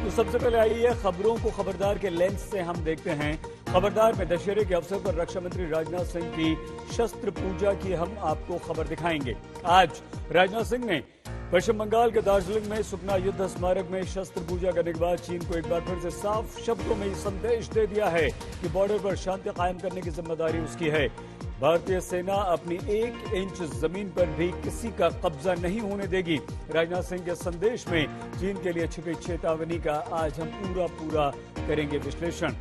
तो सबसे पहले आइए खबरों को खबरदार के लेंस से हम देखते हैं। खबरदार में दशहरे के अवसर पर रक्षा मंत्री राजनाथ सिंह की शस्त्र पूजा की हम आपको खबर दिखाएंगे। आज राजनाथ सिंह ने पश्चिम बंगाल के दार्जिलिंग में सुकना युद्ध स्मारक में शस्त्र पूजा करने के बाद चीन को एक बार फिर से साफ शब्दों में संदेश दे दिया है कि बॉर्डर पर शांति कायम करने की जिम्मेदारी उसकी है। भारतीय सेना अपनी 1 इंच जमीन पर भी किसी का कब्जा नहीं होने देगी। राजनाथ सिंह के संदेश में चीन के लिए छिपी चेतावनी का आज हम पूरा करेंगे विश्लेषण।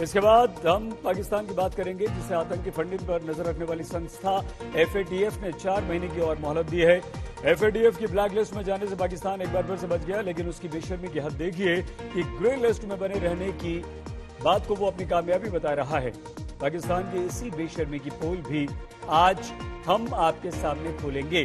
इसके बाद हम पाकिस्तान की बात करेंगे, जिसे आतंकी फंडिंग पर नजर रखने वाली संस्था FATF ने 4 महीने की और मोहलत दी है। FATF की ब्लैक लिस्ट में जाने से पाकिस्तान एक बार फिर से बच गया, लेकिन उसकी बेशर्मी की हद देखिए कि ग्रे लिस्ट में बने रहने की बात को वो अपनी कामयाबी बता रहा है। पाकिस्तान की इसी बेशर्मी की पोल भी आज हम आपके सामने खोलेंगे।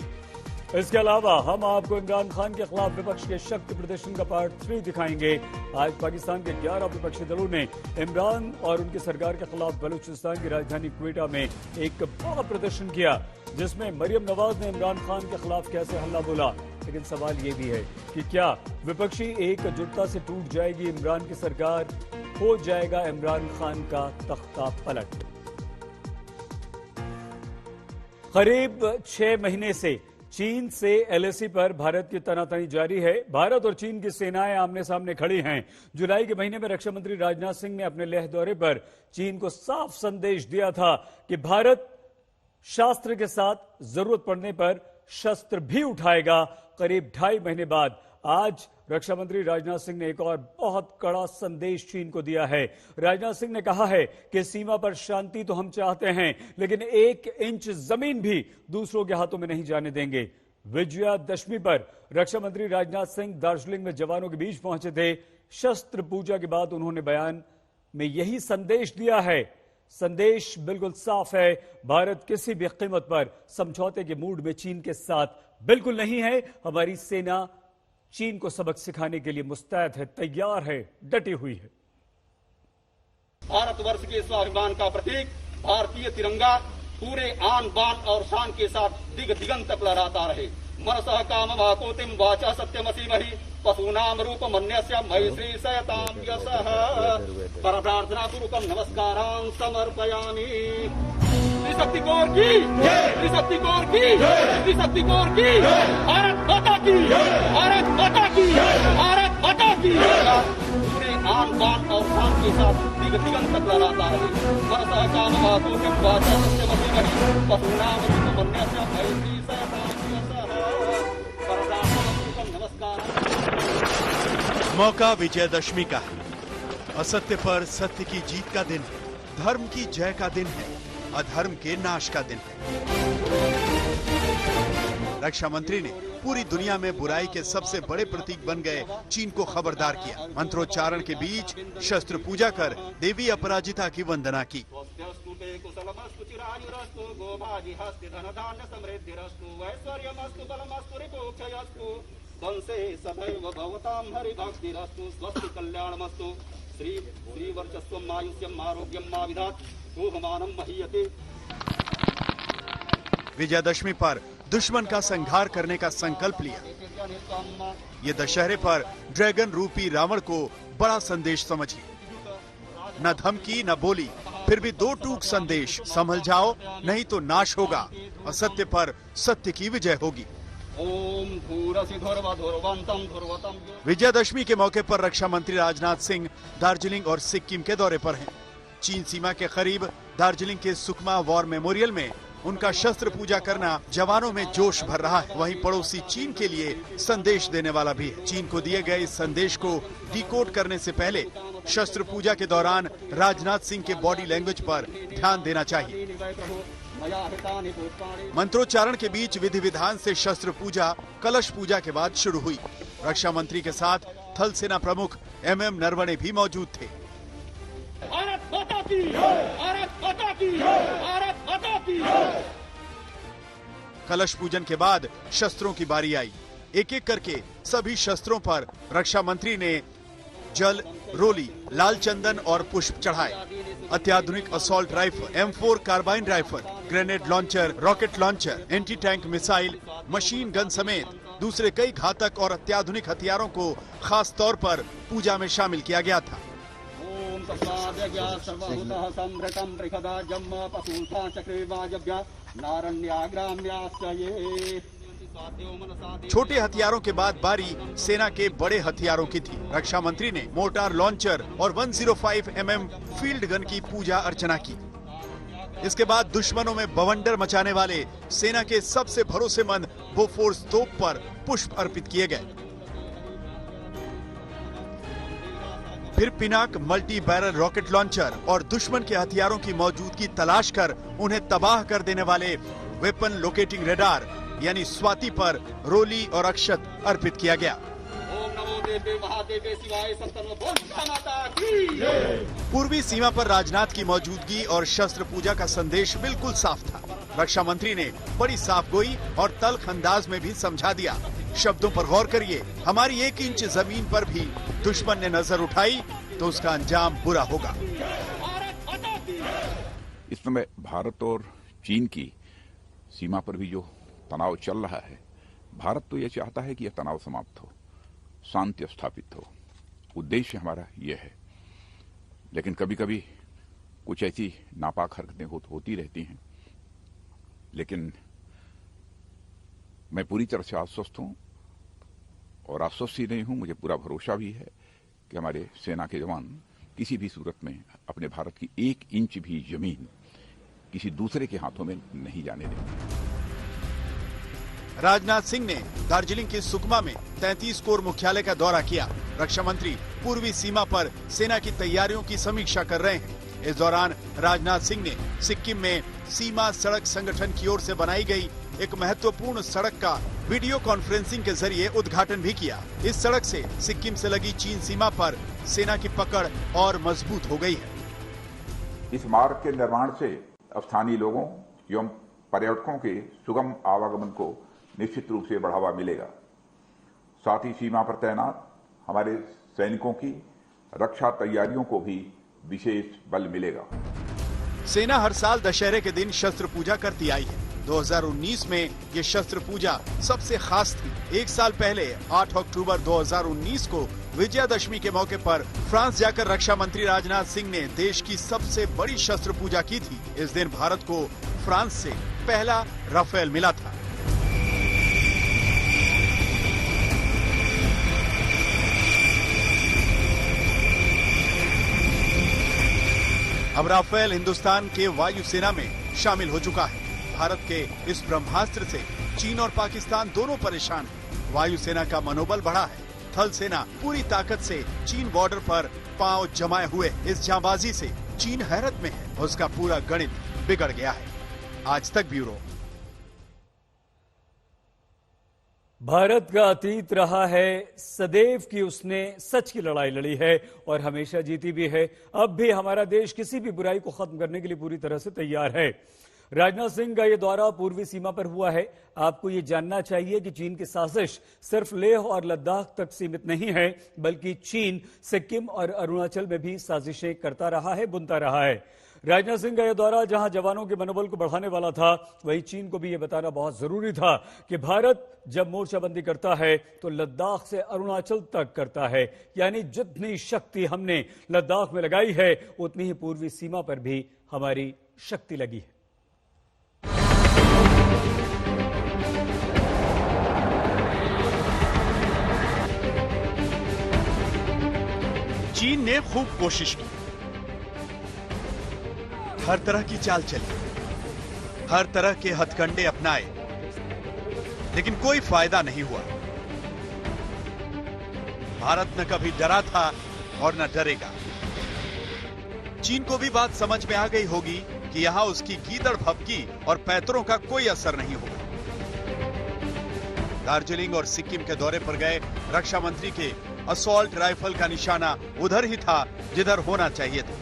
इसके अलावा हम आपको इमरान खान के खिलाफ विपक्ष के शक्ति प्रदर्शन का पार्ट 3 दिखाएंगे। आज पाकिस्तान के 11 विपक्षी दलों ने इमरान और उनकी सरकार के खिलाफ बलूचिस्तान की राजधानी क्वेटा में एक बड़ा प्रदर्शन किया, जिसमें मरियम नवाज ने इमरान खान के खिलाफ कैसे हल्ला बोला। लेकिन सवाल ये भी है कि क्या विपक्षी एकजुटता से टूट जाएगी इमरान की सरकार, हो जाएगा इमरान खान का तख्ता पलट। करीब 6 महीने से चीन से LAC पर भारत की तनातनी जारी है। भारत और चीन की सेनाएं आमने सामने खड़ी हैं। जुलाई के महीने में रक्षा मंत्री राजनाथ सिंह ने अपने लेह दौरे पर चीन को साफ संदेश दिया था कि भारत शास्त्र के साथ जरूरत पड़ने पर शस्त्र भी उठाएगा। करीब 2.5 महीने बाद आज रक्षा मंत्री राजनाथ सिंह ने एक और बहुत कड़ा संदेश चीन को दिया है। राजनाथ सिंह ने कहा है कि सीमा पर शांति तो हम चाहते हैं, लेकिन 1 इंच जमीन भी दूसरों के हाथों में नहीं जाने देंगे। विजयादशमी पर रक्षा मंत्री राजनाथ सिंह दार्जिलिंग में जवानों के बीच पहुंचे थे। शस्त्र पूजा के बाद उन्होंने बयान में यही संदेश दिया है। संदेश बिल्कुल साफ है, भारत किसी भी कीमत पर समझौते के मूड में चीन के साथ बिल्कुल नहीं है। हमारी सेना चीन को सबक सिखाने के लिए मुस्तैद है, तैयार है, डटी हुई है। भारतवर्ष के स्वाभिमान का प्रतीक भारतीय तिरंगा पूरे आन बान और शान के साथ दिगंत तक लहराता रहे। मनसः काम वाकोतिम वाचा सत्यमसीमहि पशूनाम रूप मन्यस्य मयि श्री सयताम यशः। पर प्रार्थना पूर्वकम नमस्कारान् समर्पयामि। त्रिशक्ति कौर की, त्रिशक्ति कौर की, त्रिशक्ति कौर की, भारत माता की, भारत माता की, भारत माता की। पूरे आन बान और शान के साथ दिगंत तक लहराता रहे। मनसः काम वाकोतिम वाचा सत्यमसीमहि पशूनाम रूप मन्यस्य मयि श्री सयताम यशः। पर प्रार्थना पूर्वकम नमस्कारान्। मौका विजयदशमी का है। असत्य पर सत्य की जीत का दिन है, धर्म की जय का दिन है, अधर्म के नाश का दिन है। रक्षा मंत्री ने पूरी दुनिया में बुराई के सबसे बड़े प्रतीक बन गए चीन को खबरदार किया। मंत्रोच्चारण के बीच शस्त्र पूजा कर देवी अपराजिता की वंदना की। श्री वर्चस्वम आयुष्यम आरोग्यम आविधात शोभमानम महीयते। विजयदशमी पर दुश्मन का संहार करने का संकल्प लिया। ये दशहरे पर ड्रैगन रूपी रावण को बड़ा संदेश समझिए। न धमकी न बोली, फिर भी 2 टूक संदेश। संभल जाओ नहीं तो नाश होगा। असत्य पर सत्य की विजय होगी। विजयदशमी के मौके पर रक्षा मंत्री राजनाथ सिंह दार्जिलिंग और सिक्किम के दौरे पर हैं। चीन सीमा के करीब दार्जिलिंग के सुकमा वॉर मेमोरियल में उनका शस्त्र पूजा करना जवानों में जोश भर रहा है। वहीं पड़ोसी चीन के लिए संदेश देने वाला भी है। चीन को दिए गए इस संदेश को डिकोड करने से पहले शस्त्र पूजा के दौरान राजनाथ सिंह के बॉडी लैंग्वेज पर ध्यान देना चाहिए। मंत्रोच्चारण के बीच विधि विधान से शस्त्र पूजा कलश पूजा के बाद शुरू हुई। रक्षा मंत्री के साथ थल सेना प्रमुख MM नरवणे भी मौजूद थे। भारत माता की, भारत माता की, भारत माता की। कलश पूजन के बाद शस्त्रों की बारी आई। एक एक करके सभी शस्त्रों पर रक्षा मंत्री ने जल, रोली, लाल चंदन और पुष्प चढ़ाए। अत्याधुनिक assault rifle, M4 carbine rifle, grenade launcher, rocket launcher, anti tank missile, machine gun समेत दूसरे कई घातक और अत्याधुनिक हथियारों को खास तौर पर पूजा में शामिल किया गया था। ओम तस्माद्यज्ञा सर्वभूतः सम्भृतं बृहदा जम्म पशूथा चक्रेवाजभ्या नारण्याग्राम्याश्च ये। छोटे हथियारों के बाद बारी सेना के बड़े हथियारों की थी। रक्षा मंत्री ने मोर्टार लॉन्चर और 105 mm फील्ड गन की पूजा अर्चना की। इसके बाद दुश्मनों में बवंडर मचाने वाले सेना के सबसे भरोसेमंद बोफोर्स तोप पर पुष्प अर्पित किए गए। फिर Pinaka multi barrel rocket launcher और दुश्मन के हथियारों की मौजूदगी तलाश कर उन्हें तबाह कर देने वाले वेपन लोकेटिंग रेडार यानी स्वाति पर रोली और अक्षत अर्पित किया गया। ओम नमो देवे महादेवे शिवाय सत्तर्वभूता माता की जय। पूर्वी सीमा पर राजनाथ की मौजूदगी और शस्त्र पूजा का संदेश बिल्कुल साफ था। रक्षा मंत्री ने बड़ी साफगोई और तल्ख अंदाज में भी समझा दिया। शब्दों पर गौर करिए, हमारी 1 इंच जमीन पर भी दुश्मन ने नजर उठाई तो उसका अंजाम बुरा होगा। इस समय भारत और चीन की सीमा पर भी जो तनाव चल रहा है, भारत तो यह चाहता है कि यह तनाव समाप्त हो, शांति स्थापित हो। उद्देश्य हमारा यह है। लेकिन कभी कभी कुछ ऐसी नापाक हरकतें होती रहती हैं। लेकिन मैं पूरी तरह से आश्वस्त हूं और आश्वस्त ही नहीं हूं, मुझे पूरा भरोसा भी है कि हमारे सेना के जवान किसी भी सूरत में अपने भारत की 1 इंच भी जमीन किसी दूसरे के हाथों में नहीं जाने देंगे। राजनाथ सिंह ने दार्जिलिंग के सुकमा में 33 कोर मुख्यालय का दौरा किया। रक्षा मंत्री पूर्वी सीमा पर सेना की तैयारियों की समीक्षा कर रहे हैं। इस दौरान राजनाथ सिंह ने सिक्किम में सीमा सड़क संगठन की ओर से बनाई गई एक महत्वपूर्ण सड़क का वीडियो कॉन्फ्रेंसिंग के जरिए उद्घाटन भी किया। इस सड़क से सिक्किम से लगी चीन सीमा पर सेना की पकड़ और मजबूत हो गई है। इस मार्ग के निर्माण से स्थानीय लोगों एवं पर्यटकों के सुगम आवागमन को निश्चित रूप से बढ़ावा मिलेगा। साथ ही सीमा पर तैनात हमारे सैनिकों की रक्षा तैयारियों को भी विशेष बल मिलेगा। सेना हर साल दशहरे के दिन शस्त्र पूजा करती आई है। 2019 में ये शस्त्र पूजा सबसे खास थी। 1 साल पहले 8 अक्टूबर 2019 को विजयादशमी के मौके पर फ्रांस जाकर रक्षा मंत्री राजनाथ सिंह ने देश की सबसे बड़ी शस्त्र पूजा की थी। इस दिन भारत को फ्रांस से पहला राफेल मिला था। अब राफेल हिंदुस्तान के वायुसेना में शामिल हो चुका है। भारत के इस ब्रह्मास्त्र से चीन और पाकिस्तान दोनों परेशान हैं। वायुसेना का मनोबल बढ़ा है। थल सेना पूरी ताकत से चीन बॉर्डर पर पांव जमाए हुए। इस जांबाजी से चीन हैरत में है। उसका पूरा गणित बिगड़ गया है। आज तक ब्यूरो। भारत का अतीत रहा है सदैव कि उसने सच की लड़ाई लड़ी है और हमेशा जीती भी है। अब भी हमारा देश किसी भी बुराई को खत्म करने के लिए पूरी तरह से तैयार है। राजनाथ सिंह का यह दौरा पूर्वी सीमा पर हुआ है। आपको यह जानना चाहिए कि चीन की साजिश सिर्फ लेह और लद्दाख तक सीमित नहीं है, बल्कि चीन सिक्किम और अरुणाचल में भी साजिशें करता रहा है, बुनता रहा है। राजनाथ सिंह का यह दौरा जहां जवानों के मनोबल को बढ़ाने वाला था, वहीं चीन को भी यह बताना बहुत जरूरी था कि भारत जब मोर्चाबंदी करता है तो लद्दाख से अरुणाचल तक करता है। यानी जितनी शक्ति हमने लद्दाख में लगाई है, उतनी ही पूर्वी सीमा पर भी हमारी शक्ति लगी है। चीन ने खूब कोशिश की, हर तरह की चाल चली, हर तरह के हथकंडे अपनाए, लेकिन कोई फायदा नहीं हुआ। भारत न कभी डरा था और न डरेगा। चीन को भी बात समझ में आ गई होगी कि यहां उसकी गीदड़ भभकी और पैतरों का कोई असर नहीं होगा। दार्जिलिंग और सिक्किम के दौरे पर गए रक्षा मंत्री के असॉल्ट राइफल का निशाना उधर ही था जिधर होना चाहिए था।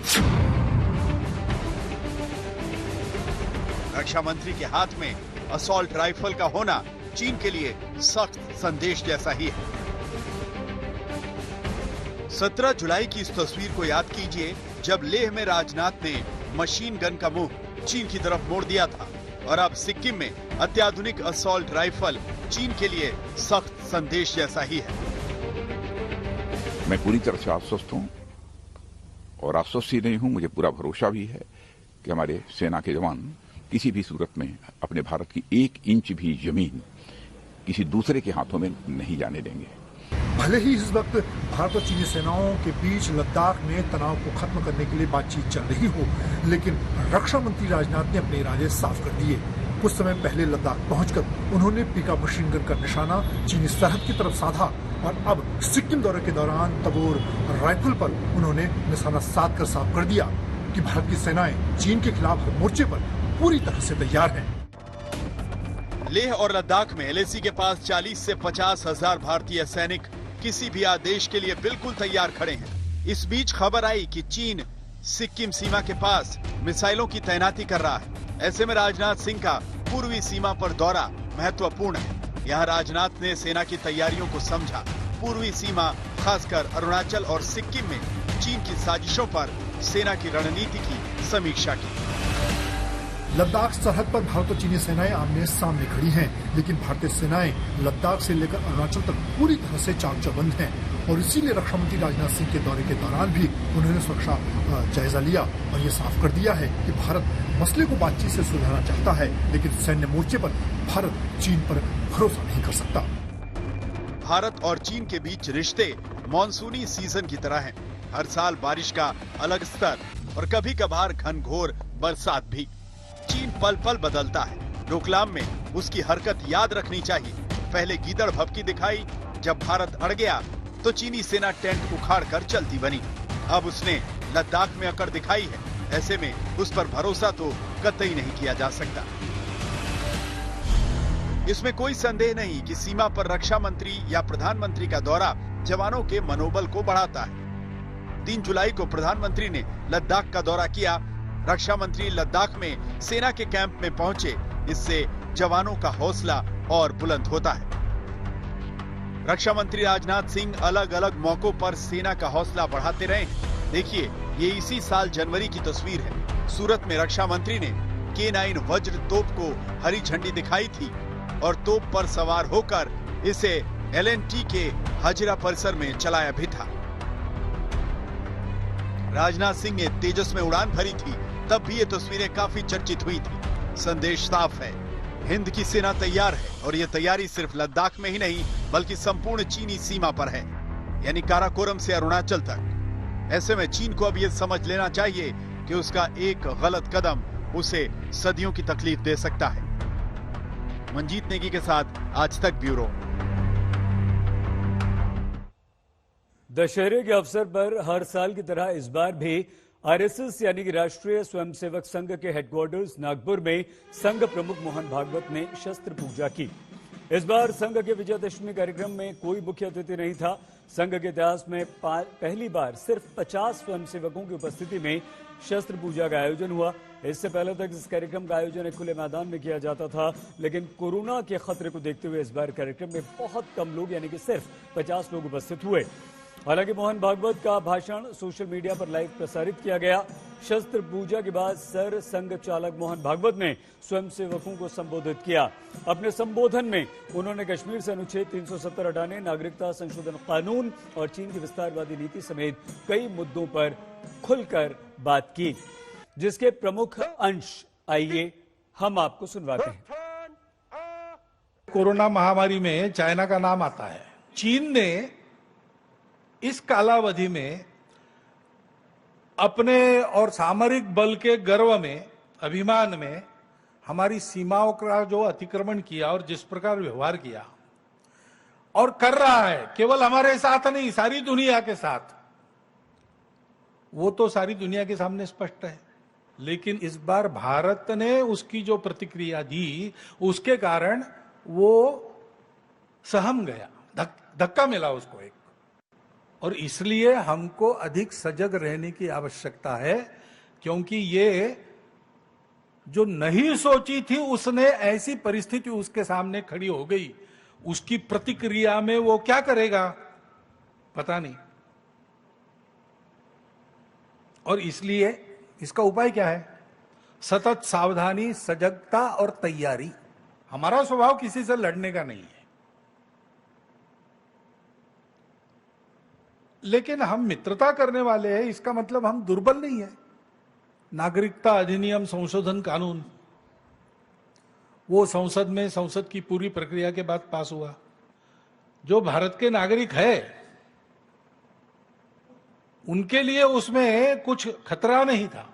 रक्षा मंत्री के हाथ में असॉल्ट राइफल का होना चीन के लिए सख्त संदेश जैसा ही है। 17 जुलाई की इस तस्वीर को याद कीजिए, जब लेह में राजनाथ ने मशीन गन का मुंह चीन की तरफ मोड़ दिया था और अब सिक्किम में अत्याधुनिक असॉल्ट राइफल चीन के लिए सख्त संदेश जैसा ही है। मैं पूरी तरह से आश्वस्त हूं और आश्वस्त ही नहीं हूं, मुझे पूरा भरोसा भी है कि हमारे सेना के जवान किसी भी सूरत में अपने भारत की 1 इंच भी जमीन किसी दूसरे के हाथों में नहीं जाने देंगे। भले ही इस वक्त भारत और चीनी सेनाओं के बीच लद्दाख में तनाव को खत्म करने के लिए बातचीत चल रही हो, लेकिन रक्षा मंत्री राजनाथ ने अपने इरादे साफ कर दिए। कुछ समय पहले लद्दाख पहुंचकर उन्होंने पिका मशीन गन का निशाना चीनी सरहद की तरफ साधा और अब सिक्किम दौरे के दौरान तबोर राइफल पर उन्होंने निशाना साध कर साफ कर दिया कि भारत की सेनाएं चीन के खिलाफ हर मोर्चे पर पूरी तरह से तैयार हैं। लेह और लद्दाख में एलएसी के पास 40 से 50 हजार भारतीय सैनिक किसी भी आदेश के लिए बिल्कुल तैयार खड़े हैं। इस बीच खबर आई कि चीन सिक्किम सीमा के पास मिसाइलों की तैनाती कर रहा है। ऐसे में राजनाथ सिंह का पूर्वी सीमा पर दौरा महत्वपूर्ण है। यहाँ राजनाथ ने सेना की तैयारियों को समझा। पूर्वी सीमा खासकर अरुणाचल और सिक्किम में चीन की साजिशों पर सेना की रणनीति की समीक्षा की। लद्दाख सरहद पर भारत और चीनी सेनाएं आमने सामने खड़ी हैं, लेकिन भारतीय सेनाएं लद्दाख से लेकर अरुणाचल तक पूरी तरह से चाक चौबंद हैं और इसीलिए रक्षा मंत्री राजनाथ सिंह के दौरे के दौरान भी उन्होंने सुरक्षा जायजा लिया और ये साफ कर दिया है कि भारत मसले को बातचीत से सुलझाना चाहता है, लेकिन सैन्य मोर्चे पर भारत चीन पर भरोसा नहीं कर सकता। भारत और चीन के बीच रिश्ते मॉनसूनी सीजन की तरह हैं। हर साल बारिश का अलग स्तर और कभी कभार घनघोर बरसात भी। चीन पल पल बदलता है। डोकलाम में उसकी हरकत याद रखनी चाहिए। पहले गीदड़ भभकी दिखाई, जब भारत अड़ गया तो चीनी सेना टेंट उखाड़ कर चलती बनी। अब उसने लद्दाख में अकड़ दिखाई है। ऐसे में उस पर भरोसा तो कतई नहीं किया जा सकता। इसमें कोई संदेह नहीं कि सीमा पर रक्षा मंत्री या प्रधानमंत्री का दौरा जवानों के मनोबल को बढ़ाता है। 3 जुलाई को प्रधानमंत्री ने लद्दाख का दौरा किया। रक्षा मंत्री लद्दाख में सेना के कैंप में पहुंचे। इससे जवानों का हौसला और बुलंद होता है। रक्षा मंत्री राजनाथ सिंह अलग अलग मौकों पर सेना का हौसला बढ़ाते रहे। देखिए, ये इसी साल जनवरी की तस्वीर है। सूरत में रक्षा मंत्री ने K9 वज्र तोप को हरी झंडी दिखाई थी और तोप पर सवार होकर इसे LNT के हजरा परिसर में चलाया भी था। राजनाथ सिंह ने तेजस में उड़ान भरी थी, तब भी ये तस्वीरें काफी चर्चित हुई थी। संदेश साफ है, हिंद की सेना तैयार है और ये तैयारी सिर्फ लद्दाख में ही नहीं बल्कि संपूर्ण चीनी सीमा पर है, यानी काराकोरम से अरुणाचल तक। ऐसे में चीन को अब ये समझ लेना चाहिए कि उसका एक गलत कदम उसे सदियों की तकलीफ दे सकता है। मंजीत नेगी के साथ आज तक ब्यूरो। दशहरे के अवसर पर हर साल की तरह इस बार भी आरएसएस यानी कि राष्ट्रीय स्वयंसेवक संघ के हेडक्वार्टर्स नागपुर में संघ प्रमुख मोहन भागवत ने शस्त्र पूजा की। इस बार संघ के विजयादशमी कार्यक्रम में कोई मुख्य अतिथि नहीं था। संघ के इतिहास में पहली बार सिर्फ 50 स्वयंसेवकों की उपस्थिति में शस्त्र पूजा का आयोजन हुआ। इससे पहले तक इस कार्यक्रम का आयोजन एक खुले मैदान में किया जाता था, लेकिन कोरोना के खतरे को देखते हुए इस बार कार्यक्रम में बहुत कम लोग यानी कि सिर्फ 50 लोग उपस्थित हुए। हालांकि मोहन भागवत का भाषण सोशल मीडिया पर लाइव प्रसारित किया गया। शस्त्र पूजा के बाद सर संघ चालक मोहन भागवत ने स्वयंसेवकों को संबोधित किया। अपने संबोधन में उन्होंने कश्मीर से अनुच्छेद 370 हटाने, नागरिकता संशोधन कानून और चीन की विस्तारवादी नीति समेत कई मुद्दों पर खुलकर बात की, जिसके प्रमुख अंश आइए हम आपको सुनवाते हैं। कोरोना महामारी में चाइना का नाम आता है। चीन ने इस कालावधि में अपने और सामरिक बल के गर्व में, अभिमान में हमारी सीमाओं का जो अतिक्रमण किया और जिस प्रकार व्यवहार किया और कर रहा है, केवल हमारे साथ नहीं सारी दुनिया के साथ, वो तो सारी दुनिया के सामने स्पष्ट है। लेकिन इस बार भारत ने उसकी जो प्रतिक्रिया दी उसके कारण वो सहम गया, धक्का मिला उसको एक। और इसलिए हमको अधिक सजग रहने की आवश्यकता है, क्योंकि ये जो नहीं सोची थी उसने ऐसी परिस्थिति उसके सामने खड़ी हो गई। उसकी प्रतिक्रिया में वो क्या करेगा पता नहीं। और इसलिए इसका उपाय क्या है? सतत सावधानी, सजगता और तैयारी। हमारा स्वभाव किसी से लड़ने का नहीं है। लेकिन हम मित्रता करने वाले हैं, इसका मतलब हम दुर्बल नहीं है। नागरिकता अधिनियम संशोधन कानून, वो संसद की पूरी प्रक्रिया के बाद पास हुआ। जो भारत के नागरिक है उनके लिए उसमें कुछ खतरा नहीं था।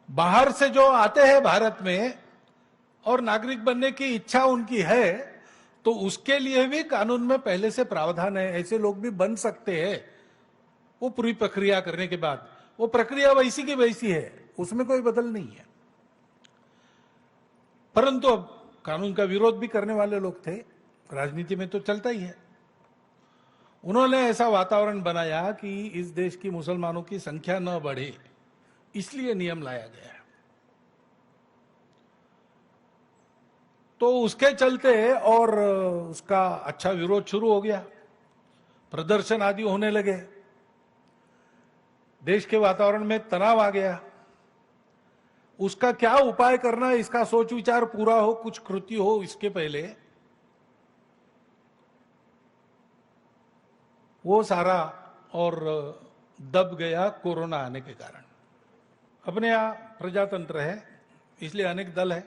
बाहर से जो आते हैं भारत में और नागरिक बनने की इच्छा उनकी है, तो उसके लिए भी कानून में पहले से प्रावधान है, ऐसे लोग भी बन सकते हैं। वो पूरी प्रक्रिया करने के बाद वो प्रक्रिया वैसी की वैसी है, उसमें कोई बदल नहीं है। परंतु अब कानून का विरोध भी करने वाले लोग थे, राजनीति में तो चलता ही है। उन्होंने ऐसा वातावरण बनाया कि इस देश की मुसलमानों की संख्या न बढ़े, इसलिए नियम लाया गया है। तो उसके चलते और उसका अच्छा विरोध शुरू हो गया, प्रदर्शन आदि होने लगे, देश के वातावरण में तनाव आ गया। उसका क्या उपाय करना, इसका सोच विचार पूरा हो, कुछ कृति हो, इसके पहले वो सारा और दब गया कोरोना आने के कारण। अपने यहां प्रजातंत्र है, इसलिए अनेक दल है,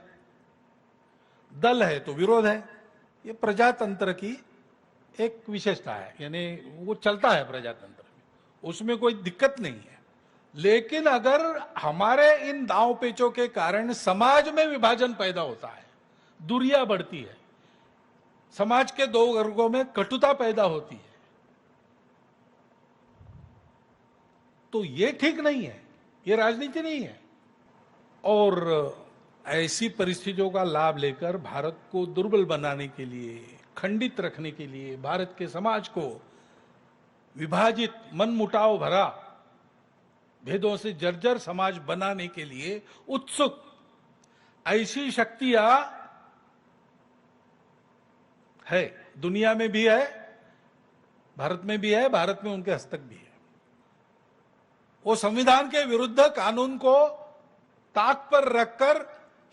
दल है तो विरोध है। ये प्रजातंत्र की एक विशेषता है, यानी वो चलता है प्रजातंत्र में, उसमें कोई दिक्कत नहीं है। लेकिन अगर हमारे इन दांव पेचों के कारण समाज में विभाजन पैदा होता है, दूरियां बढ़ती है, समाज के दो वर्गों में कटुता पैदा होती है, तो ये ठीक नहीं है, ये राजनीति नहीं है। और ऐसी परिस्थितियों का लाभ लेकर भारत को दुर्बल बनाने के लिए, खंडित रखने के लिए, भारत के समाज को विभाजित, मनमुटाव भरा, भेदों से जर्जर समाज बनाने के लिए उत्सुक ऐसी शक्तियां है, दुनिया में भी है, भारत में भी है, भारत में उनके हस्तक भी है। वो संविधान के विरुद्ध कानून को ताक पर रखकर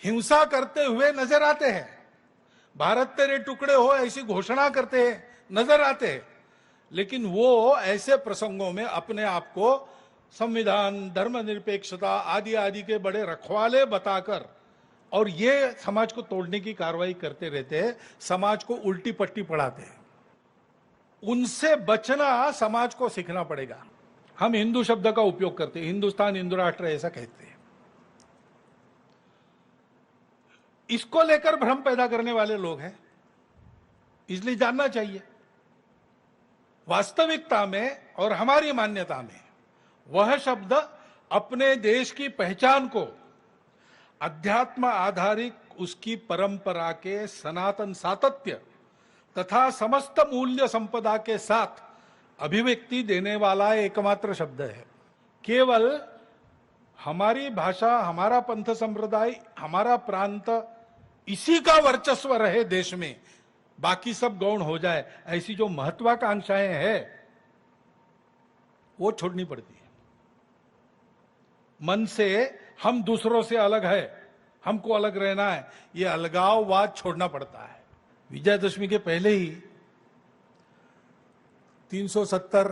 हिंसा करते हुए नजर आते हैं, भारत तेरे टुकड़े हो ऐसी घोषणा करते हैं, नजर आते हैं। लेकिन वो ऐसे प्रसंगों में अपने आप को संविधान, धर्मनिरपेक्षता आदि आदि के बड़े रखवाले बताकर और ये समाज को तोड़ने की कार्रवाई करते रहते हैं, समाज को उल्टी पट्टी पढ़ाते हैं। उनसे बचना समाज को सीखना पड़ेगा। हम हिंदू शब्द का उपयोग करते हैं, हिंदुस्तान हिंदू राष्ट्र ऐसा कहते हैं। इसको लेकर भ्रम पैदा करने वाले लोग हैं, इसलिए जानना चाहिए वास्तविकता में और हमारी मान्यता में वह शब्द अपने देश की पहचान को अध्यात्म आधारित उसकी परंपरा के सनातन सातत्य तथा समस्त मूल्य संपदा के साथ अभिव्यक्ति देने वाला एकमात्र शब्द है। केवल हमारी भाषा, हमारा पंथ संप्रदाय, हमारा प्रांत, इसी का वर्चस्व रहे देश में, बाकी सब गौण हो जाए, ऐसी जो महत्वाकांक्षाएं हैं वो छोड़नी पड़ती है। मन से हम दूसरों से अलग है, हमको अलग रहना है, ये अलगाववाद छोड़ना पड़ता है। विजयदशमी के पहले ही 370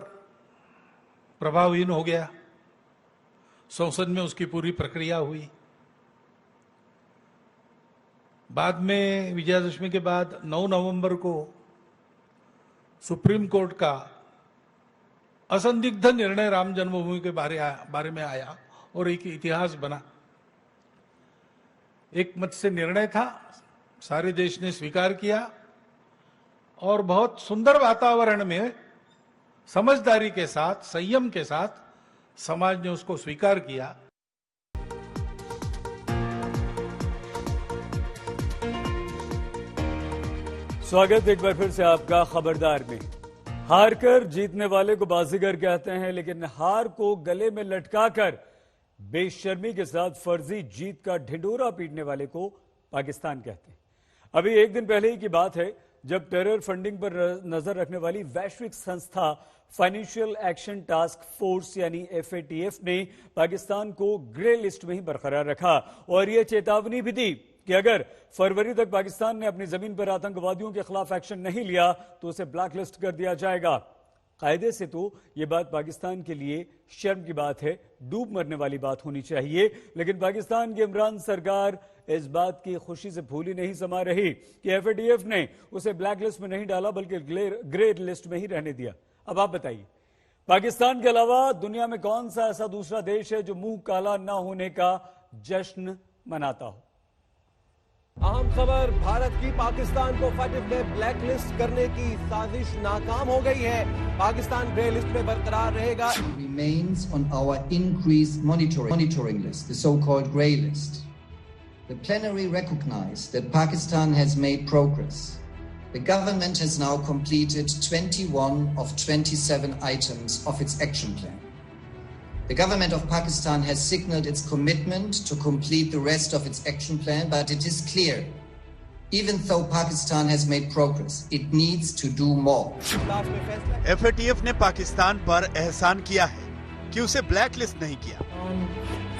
प्रभावहीन हो गया, संसद में उसकी पूरी प्रक्रिया हुई। बाद में विजयदशमी के बाद 9 नवंबर को सुप्रीम कोर्ट का असंदिग्ध निर्णय राम जन्मभूमि के बारे में आया और एक इतिहास बना। एक मत से निर्णय था, सारे देश ने स्वीकार किया और बहुत सुंदर वातावरण में समझदारी के साथ, संयम के साथ समाज ने उसको स्वीकार किया। स्वागत एक बार फिर से आपका खबरदार में। हार कर जीतने वाले को बाजीगर कहते हैं, लेकिन हार को गले में लटकाकर बेशर्मी के साथ फर्जी जीत का ढिंढोरा पीटने वाले को पाकिस्तान कहते हैं। अभी एक दिन पहले ही की बात है जब टेरर फंडिंग पर नजर रखने वाली वैश्विक संस्था फाइनेंशियल एक्शन टास्क फोर्स यानी FATF ने पाकिस्तान को ग्रे लिस्ट में ही बरकरार रखा और यह चेतावनी भी दी कि अगर फरवरी तक पाकिस्तान ने अपनी जमीन पर आतंकवादियों के खिलाफ एक्शन नहीं लिया तो उसे ब्लैकलिस्ट कर दिया जाएगा। कायदे से तो ये बात पाकिस्तान के लिए शर्म की बात है, डूब मरने वाली बात होनी चाहिए, लेकिन पाकिस्तान की इमरान सरकार इस बात की खुशी से भूली नहीं समा रही कि एफएटीएफ ने उसे ब्लैक लिस्ट में नहीं डाला बल्कि ग्रे लिस्ट में ही रहने दिया। अब आप बताइए, पाकिस्तान के अलावा दुनिया में कौन सा ऐसा दूसरा देश है जो मुंह काला ना होने का जश्न मनाता हो? अहम खबर, भारत की पाकिस्तान को फतह में ब्लैक लिस्ट करने की साजिश नाकाम हो गई है। पाकिस्तान ग्रे लिस्ट में बरकरार रहेगा। Remains on our increased monitoring list, the so-called grey list. The plenary recognized that Pakistan has made progress. The government has now completed 21 of 27 items of its action plan. The government of Pakistan has signaled its commitment to complete the rest of its action plan, but it is clear, even though Pakistan has made progress, it needs to do more. FATF ने पाकिस्तान पर एहसान किया है कि उसे black list नहीं किया।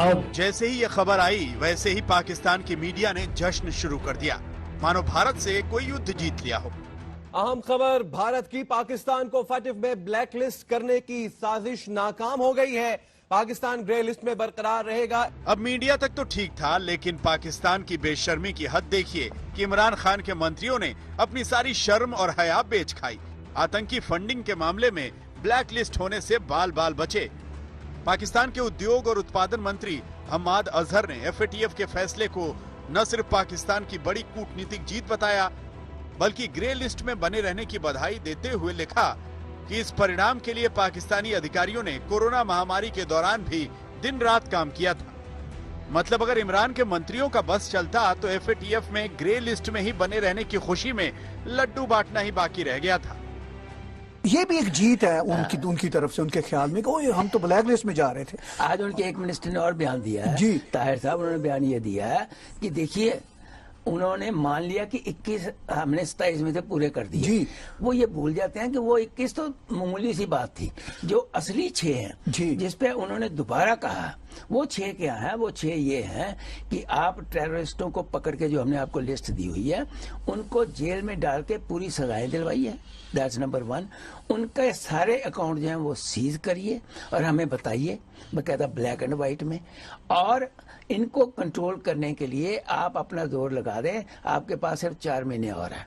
अब जैसे ही ये खबर आई वैसे ही पाकिस्तान की मीडिया ने जश्न शुरू कर दिया, मानो भारत से कोई युद्ध जीत लिया हो। अहम खबर, भारत की पाकिस्तान को फतह में ब्लैक लिस्ट करने की साजिश नाकाम हो गई है। पाकिस्तान ग्रे लिस्ट में बरकरार रहेगा। अब मीडिया तक तो ठीक था, लेकिन पाकिस्तान की बेशर्मी की हद देखिए कि इमरान खान के मंत्रियों ने अपनी सारी शर्म और हया बेच खाई। आतंकी फंडिंग के मामले में ब्लैक लिस्ट होने से बाल बाल बचे। पाकिस्तान के उद्योग और उत्पादन मंत्री हम्माद अजहर ने एफएटीएफ के फैसले को न सिर्फ पाकिस्तान की बड़ी कूटनीतिक जीत बताया, बल्कि ग्रे लिस्ट में बने रहने की बधाई देते हुए लिखा कि इस परिणाम के लिए पाकिस्तानी अधिकारियों ने कोरोना महामारी के दौरान भी दिन रात काम किया था। मतलब अगर इमरान के मंत्रियों का बस चलता तो एफएटीएफ में ग्रे लिस्ट में ही बने रहने की खुशी में लड्डू बांटना ही बाकी रह गया था। ये भी एक जीत है उनकी तरफ से, उनके ख्याल में कि हम तो ब्लैक लिस्ट में जा रहे थे। आज उनके एक मिनिस्टर ने और बयान दिया है जी, ताहिर साहब, उन्होंने बयान ये दिया है कि देखिए उन्होंने मान लिया कि 21 हमने 27 में से पूरे कर दिए। वो ये भूल जाते हैं कि वो 21 तो मामूली सी बात थी, जो असली 6 हैं जिसपे उन्होंने दोबारा कहा वो 6 क्या है, वो 6 ये हैं कि आप टेररिस्टों को पकड़ के, जो हमने आपको लिस्ट दी हुई है, उनको जेल में डाल के पूरी सजाएं दिलवाई है। That's number 1। उनके सारे अकाउंट जो हैं वो सीज करिए और हमें बताइए बकायदा ब्लैक एंड व्हाइट में, और इनको कंट्रोल करने के लिए आप अपना जोर लगा दें। आपके पास सिर्फ 4 महीने और है।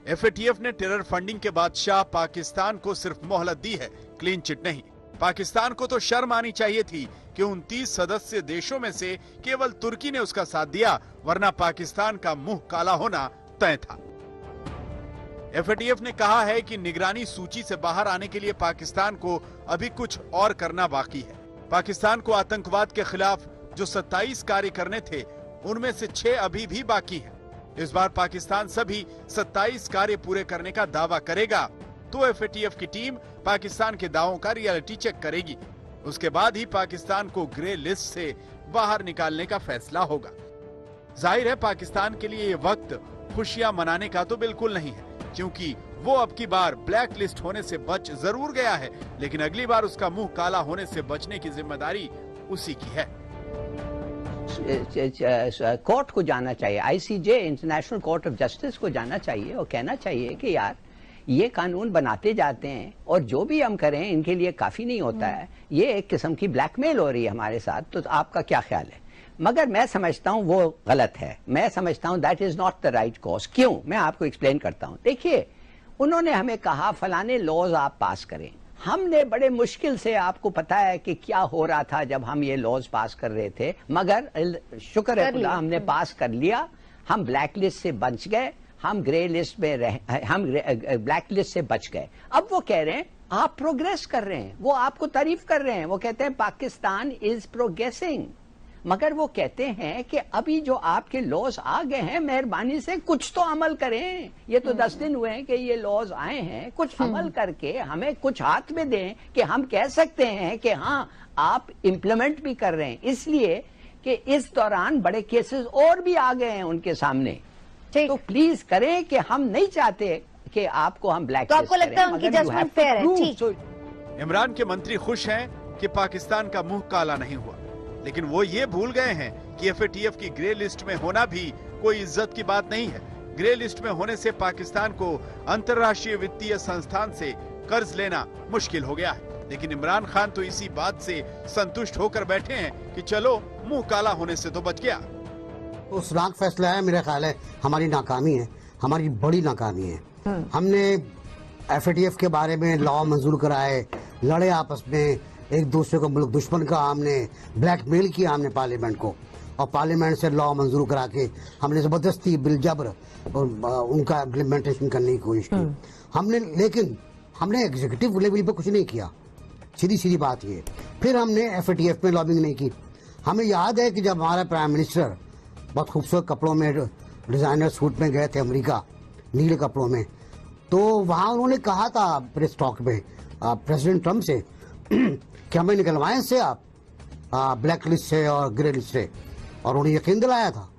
एफएटीएफ ने टेरर फंडिंग के बादशाह पाकिस्तान को सिर्फ मोहलत दी है, क्लीन चिट नहीं। पाकिस्तान को तो शर्म आनी चाहिए थी कि 29 सदस्य देशों में से केवल तुर्की ने उसका साथ दिया, वरना पाकिस्तान का मुंह काला होना तय था। एफएटीएफ ने कहा है कि निगरानी सूची से बाहर आने के लिए पाकिस्तान को अभी कुछ और करना बाकी है। पाकिस्तान को आतंकवाद के खिलाफ जो 27 कार्य करने थे, उनमें से 6 अभी भी बाकी हैं। इस बार पाकिस्तान सभी 27 कार्य पूरे करने का दावा करेगा तो एफएटीएफ की टीम पाकिस्तान के दावों का रियलिटी चेक करेगी। उसके बाद ही पाकिस्तान को ग्रे लिस्ट से बाहर निकालने का फैसला होगा। जाहिर है पाकिस्तान के लिए ये वक्त खुशियां मनाने का तो बिल्कुल नहीं है, क्योंकि वो अब की बार ब्लैक लिस्ट होने से बच जरूर गया है, लेकिन अगली बार उसका मुंह काला होने से बचने की जिम्मेदारी उसी की है। कोर्ट को जाना चाहिए, ICJ international court of justice को जाना चाहिए और कहना चाहिए कि यार ये कानून बनाते जाते हैं और जो भी हम करें इनके लिए काफी नहीं होता है, ये एक किस्म की ब्लैकमेल हो रही है हमारे साथ, तो आपका क्या ख्याल है? मगर मैं समझता हूं वो गलत है। मैं समझता हूं that is not the right cause. क्यों? मैं आपको एक्सप्लेन करता हूं। देखिए, उन्होंने हमें कहा फलाने लॉज आप पास करें। हमने बड़े मुश्किल से, आपको पता है कि क्या हो रहा था जब हम ये लॉज पास कर रहे थे, मगर शुक्र है खुदा हमने पास कर लिया। हम ब्लैक लिस्ट से बच गए, हम ग्रे लिस्ट में हम ब्लैक लिस्ट से बच गए। अब वो कह रहे हैं आप प्रोग्रेस कर रहे हैं, वो आपको तारीफ कर रहे हैं, वो कहते हैं पाकिस्तान इज प्रोग्रेसिंग। मगर वो कहते हैं कि अभी जो आपके लॉज आ गए हैं, मेहरबानी से कुछ तो अमल करें। ये तो 10 दिन हुए हैं कि ये लॉज आए हैं, कुछ अमल करके हमें कुछ हाथ में दें कि हम कह सकते हैं कि हाँ आप इम्प्लीमेंट भी कर रहे हैं। इसलिए कि इस दौरान बड़े केसेस और भी आ गए हैं उनके सामने, तो प्लीज करें कि हम नहीं चाहते कि आपको हम ब्लैक तो आपको लगता है उनकी जजमेंट फेयर है? इमरान के मंत्री खुश हैं कि पाकिस्तान का मुंह काला नहीं हुआ, लेकिन वो ये भूल गए हैं कि एफएटीएफ की ग्रे लिस्ट में होना भी कोई इज्जत की बात नहीं है। ग्रे लिस्ट में होने से पाकिस्तान को अंतर्राष्ट्रीय वित्तीय संस्थान से कर्ज लेना मुश्किल हो गया है। लेकिन इमरान खान तो इसी बात से संतुष्ट होकर बैठे हैं कि चलो मुंह काला होने से तो बच गया। उस राग फैसला है, मेरा ख्याल है हमारी नाकामी है, हमारी बड़ी नाकामी है। हमने FATF के बारे में लॉ मंजूर कराए, लड़े आपस में, एक दूसरे को मुल्क दुश्मन का हमने ब्लैकमेल किया हमने पार्लियामेंट को, और पार्लियामेंट से लॉ मंजूर करा के हमने जबरदस्ती बिल जबर और उनका इम्प्लीमेंटेशन करने की कोशिश की लेकिन हमने एग्जीक्यूटिव लेवल पे कुछ नहीं किया। सीधी बात ये। फिर हमने FATF में लॉबिंग नहीं की। हमें याद है कि जब हमारा प्राइम मिनिस्टर बहुत खूबसूरत कपड़ों में डिजाइनर सूट में गए थे अमेरिका, नीले कपड़ों में, तो वहां उन्होंने कहा था प्रेस टॉक में प्रेसिडेंट ट्रम्प से कि हमें निकलवाएं इससे आप ब्लैक लिस्ट से और ग्रे लिस्ट से, और उन्हें यकीन दिलाया था।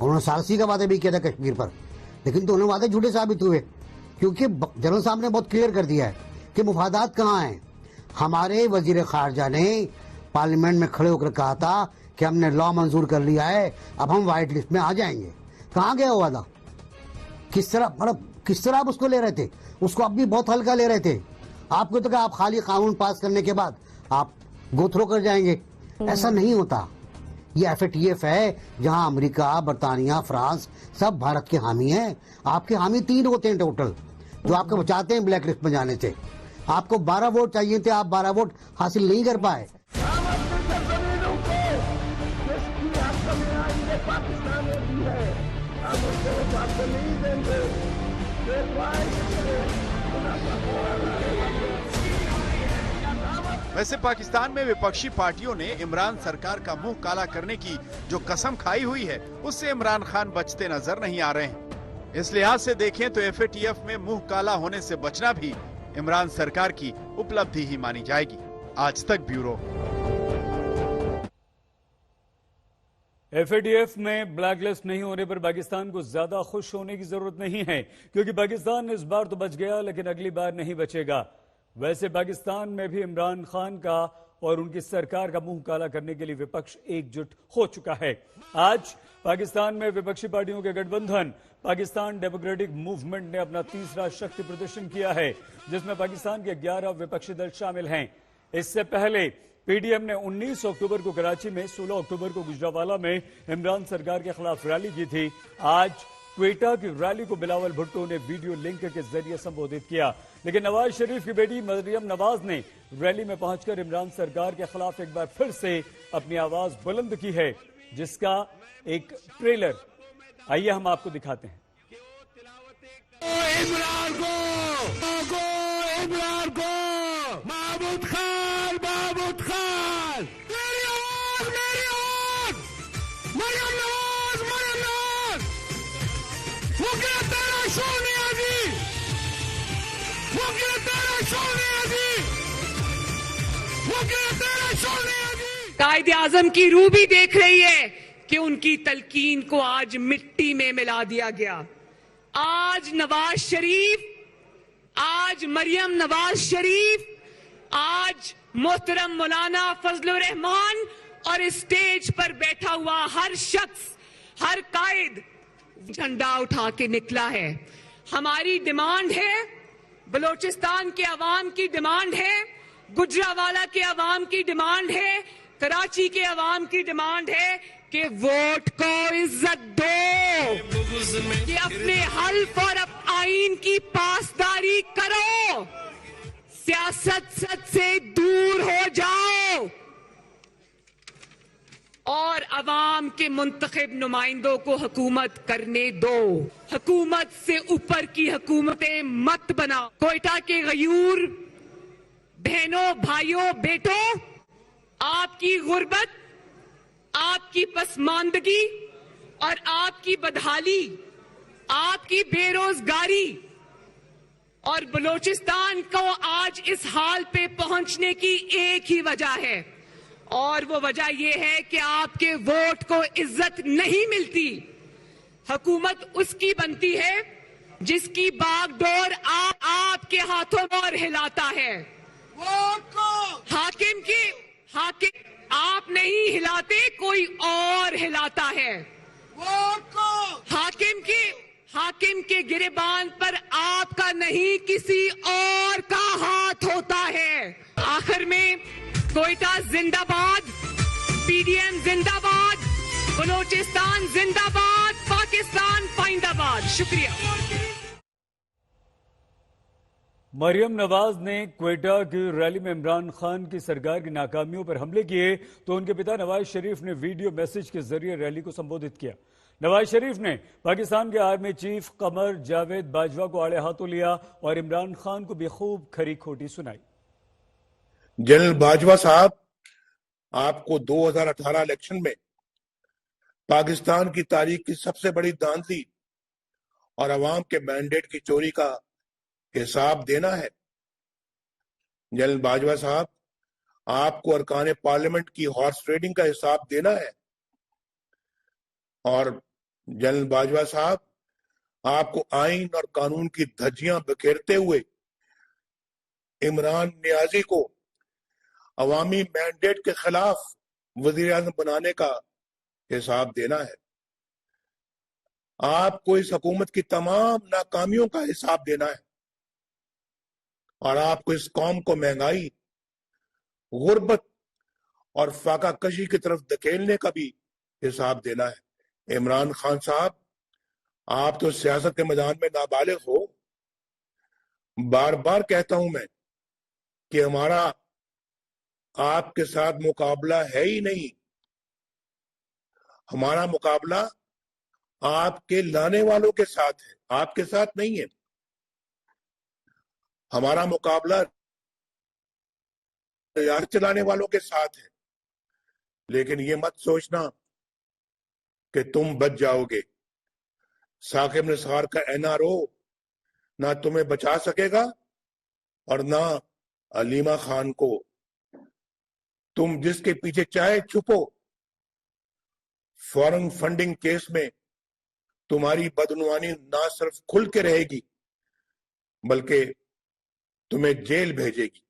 उन्होंने सारसी का वादे भी किया था कश्मीर पर, लेकिन तो उन्हें वादे झूठे साबित हुए, क्योंकि जनरल साहब ने बहुत क्लियर कर दिया है कि मुफादात कहाँ हैं। हमारे वजीर खारजा ने पार्लियामेंट में खड़े होकर कहा था कि हमने लॉ मंजूर कर लिया है, अब हम व्हाइट लिस्ट में आ जाएंगे। कहाँ गया वो वादा? किस तरह आप उसको ले रहे थे? उसको अब भी बहुत हल्का ले रहे थे। आपको तो क्या आप खाली कानून पास करने के बाद आप गो थ्रो कर जाएंगे? ऐसा नहीं होता। ये FATF है जहां अमेरिका, बरतानिया, फ्रांस सब भारत के हामी हैं। आपके हामी 3 होते हैं टोटल जो आपको बचाते हैं ब्लैक लिस्ट में जाने से। आपको 12 वोट चाहिए थे, आप 12 वोट हासिल नहीं कर पाए। वैसे पाकिस्तान में विपक्षी पार्टियों ने इमरान सरकार का मुंह काला करने की जो कसम खाई हुई है, उससे इमरान खान बचते नजर नहीं आ रहे हैं। इस लिहाज से देखें तो FATF में मुंह काला होने से बचना भी इमरान सरकार की उपलब्धि ही मानी जाएगी। आज तक ब्यूरो। FATF में ब्लैक लिस्ट नहीं होने पर पाकिस्तान को ज्यादा खुश होने की जरूरत नहीं है, क्योंकि पाकिस्तान इस बार तो बच गया लेकिन अगली बार नहीं बचेगा। वैसे पाकिस्तान में भी इमरान खान का और उनकी सरकार का मुंह काला करने के लिए विपक्ष एकजुट हो चुका है। आज पाकिस्तान में विपक्षी पार्टियों के गठबंधन पाकिस्तान डेमोक्रेटिक मूवमेंट ने अपना तीसरा शक्ति प्रदर्शन किया है, जिसमें पाकिस्तान के 11 विपक्षी दल शामिल हैं। इससे पहले PDM ने 19 अक्टूबर को कराची में, 16 अक्टूबर को गुजरावाला में इमरान सरकार के खिलाफ रैली की थी। आज क्वेटा की रैली को बिलावल भुट्टो ने वीडियो लिंक के जरिए संबोधित किया, लेकिन नवाज शरीफ की बेटी मरियम नवाज ने रैली में पहुंचकर इमरान सरकार के खिलाफ एक बार फिर से अपनी आवाज बुलंद की है, जिसका एक ट्रेलर आइए हम आपको दिखाते हैं। इमरान को महमूद खान मेरी आवाज मरियम नवाज वो क्या तेरा शो नहीं आजी, वो क्या तेरा शो नहीं आजी, वो क्या तेरा शो नहीं आजी। कायदे आजम की रूह भी देख रही है कि उनकी तलकीन को आज मिट्टी में मिला दिया गया। आज नवाज शरीफ, आज मरियम नवाज शरीफ, आज मोहतरम मौलाना फजलुर रहमान और इस स्टेज पर बैठा हुआ हर शख्स, हर कायद झंडा उठा के निकला है। हमारी डिमांड है, बलोचिस्तान के अवाम की डिमांड है, गुजरावाला के अवाम की डिमांड है, कराची के अवाम की डिमांड है कि वोट को इज्जत दो, कि अपने हल्फ और आईन की पासदारी करो, सियासत से दूर हो जाओ और अवाम के मुंतखब नुमाइंदों को हुकूमत करने दो। हुकूमत से ऊपर की हुकूमतें मत बनाओ। कोयटा के गयूर बहनों, भाइयों, बेटों, आपकी गुर्बत, आपकी पसमानदगी और आपकी बदहाली, आपकी बेरोजगारी और बलोचिस्तान को आज इस हाल पे पहुंचने की एक ही वजह है, और वो वजह यह है कि आपके वोट को इज्जत नहीं मिलती। हुकूमत उसकी बनती है जिसकी बागडोर आपके हाथों पर हिलाता है। हाकिम आप नहीं हिलाते, कोई और हिलाता है। हाकिम के गिरेबान पर आपका नहीं किसी और का हाथ होता है। आखिर में कोयटा जिंदाबाद, पीडीएम जिंदाबाद, बलोचिस्तान जिंदाबाद, पाकिस्तान पाइंदाबाद। शुक्रिया। मरियम नवाज ने क्वेटा की रैली में इमरान खान की सरकार की नाकामियों पर हमले किए तो उनके पिता नवाज शरीफ ने वीडियो मैसेज के जरिए रैली को संबोधित किया। नवाज शरीफ ने पाकिस्तान के आर्मी चीफ कमर जावेद बाजवा को आड़े हाथों लिया और इमरान खान को भी खूब खरी खोटी सुनाई। जनरल बाजवा साहब, आपको 2018 इलेक्शन में पाकिस्तान की तारीख की सबसे बड़ी धांधली और अवाम के मैंडेट की चोरी का हिसाब देना है। जनरल बाजवा साहब, आपको अरकान पार्लियामेंट की हॉर्स ट्रेडिंग का हिसाब देना है। और जनरल बाजवा साहब, आपको आइन और कानून की धज्जियां बिखेरते हुए इमरान नियाजी को अवामी मैंडेट के खिलाफ वजीर आज़म बनाने का हिसाब देना है। आपको इस हुकूमत की तमाम नाकामियों का हिसाब देना है और आपको इस कौम को महंगाई, गुर्बत और फाका कशी की तरफ धकेलने का भी हिसाब देना है। इमरान खान साहब, आप तो सियासत के मैदान में नाबालिग हो। बार बार कहता हूं मैं कि हमारा आपके साथ मुकाबला है ही नहीं। हमारा मुकाबला आपके लाने वालों के साथ है, आपके साथ नहीं है। हमारा मुकाबला रियासत चलाने वालों के साथ है। लेकिन ये मत सोचना कि तुम बच जाओगे। साकिब निसार का एनआरओ ना तुम्हें बचा सकेगा और ना अलीमा खान को। तुम जिसके पीछे चाहे छुपो, फॉरेन फंडिंग केस में तुम्हारी बदनुमानी ना सिर्फ खुल के रहेगी बल्कि तुम्हें जेल भेजेगी।